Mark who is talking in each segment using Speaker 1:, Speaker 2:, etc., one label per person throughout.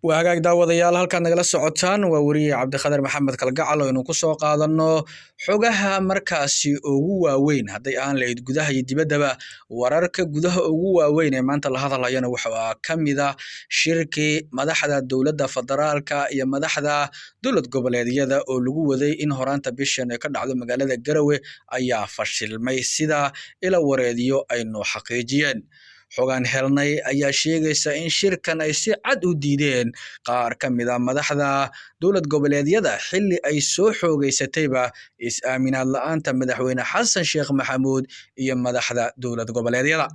Speaker 1: وهاجاك daawadayaal halkaan nagala socotaan waa wariye Cabdiqadar Maxamed Kalgacal oo inuu ku soo qaadano xogaha markaasi ugu waaweyn haday aan leeyd gudaha iyo dibaddaba wararka gudaha ugu waaweyn ee maanta la hadlayana waxa kamida shirki madaxda dawladda federaalka iyo madaxda dawlad goboleedyada oo lagu waday in horaanta bishan ka dhacdo magaalada Garowe ayaa fashilmay sida ila wareediyo ay noo xaqiijiyeen xogaan helnay ayaa sheegaysa in shirkan ay si cad u diideen qaar ka mid ah madaxda dawlad goboleedyada xilli ay soo xoogaysatayba is-aaminaad la'aanta madaxweyne Xasan Sheekh Maxamuud iyo madaxda dawlad goboleedyada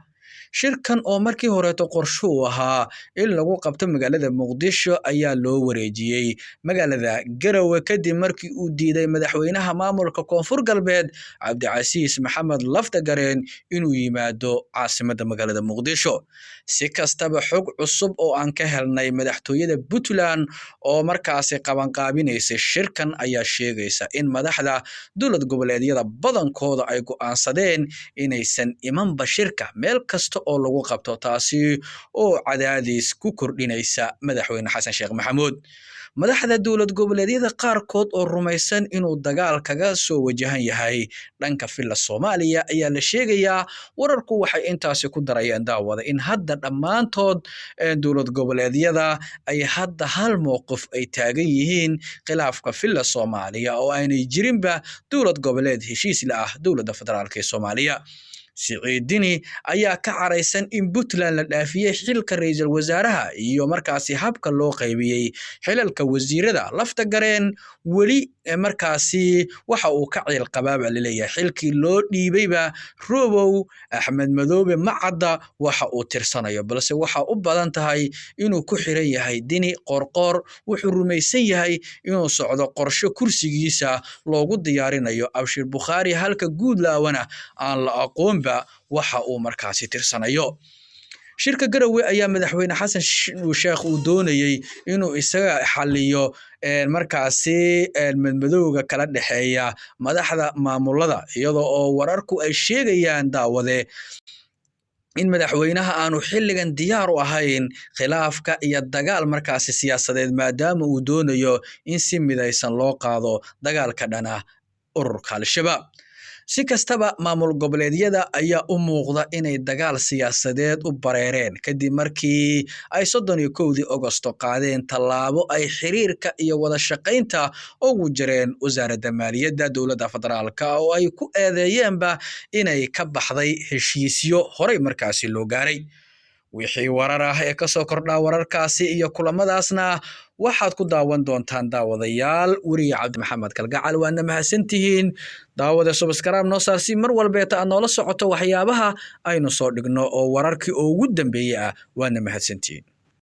Speaker 1: shirkan oo markii horeeto qorsho u ahaa in lagu qabto magaalada Muqdisho ayaa loo wareejiyay magaalada Garowe kadib markii uu diiday madaxweynaha maamulka Koonfur Galbeed Cabdicasiis Maxamed Laftagareen inuu yimaado caasimadda magaalada Muqdisho si kastaba xog cusub oo aan ka helnay madaxtooyada Puntland oo markaasi qaban qaabinaysa shirkan ayaa sheegaysa in madaxda dawlad goboleedyada badankooda ay go'aansadeen inaysan imanba shirka meel kasta oo lagu qabto taasi oo cadaadis ku kordhinaysa madaxweyne Xasan Sheekh Maxamuud madaxda dawlad goboleedyada qaarkood oo rumaysan inuu dagaal kaga soo wajahan yahay dhanka filla Soomaaliya ayaa la sheegayaa wararku waxay intaasi ku darayeen daawada in hadda dhamaantood dawlad goboleedyada ay hadda hal mowqif ay taagan yihiin khilaafka filla Soomaaliya oo aanay jirinba dawlad goboleed heshiis la ah dawladda federaalka ee Soomaaliya Siciidini ayaa ka caraysan in Puntland la dhaafiyay xilka ra'iisul wasaaraha iyo markaasi habka loo qaybiyay xilalka wasiirada Laftagareen wali markaasi waxa uu ka ciil qabaab leeyahay xilkii loo dhiibayba Robow Axmed Madoobe Macadda waxa uu tirsanayo balse waxa u badan tahay inuu ku xiran yahay Dini Qorqor wuxuu rumaysan yahay inuu socdo qorshe kursigiisa loogu diyaarinayo Abshir Bukhari halka Guudlaawana aan la aqoon waxa uu markaasi tirsanayo shirka Garowe ayaa madaxweyne Xasan Sheekh uu doonayay inuu isaga xaliyo markaasi madmadowga kala dhaxeeya madaxda maamulada iyadoo oo wararku ay sheegayaan daawade in madaxweynaha aanu xilligan diyaar u ahayn khilaafka iyo dagaal markaasi siyaasadeed maadaama uu doonayo in si midaysan loo qaado dagaalka dhana ururka Al-Shabaab si kastaba maamul goboleedyada ayaa u muuqda inay dagaal siyaasadeed u bareereen kadib markii ay 31 Agoosto qaadeen tallaabo ay xiriirka iyo wada shaqaynta ugu jireen wasaaradda maaliyadda dawladda federaalka oo ay ku eedeeyeenba inay ka baxday heshiisyo horey markaasi loo gaaray wixii warar ah ee ka soo kordhaa wararkaasi iyo kulamadaasna waxaad ku daawan doontaan daawadayaal wariye Cabdi Maxamed Kalgacal waana mahadsantihiin daawada subscribe noo saar si mar walba aad noola socoto waxyaabaha aynu soo dhigno oo wararkii ugu dambeeyay waana mahadsantihiin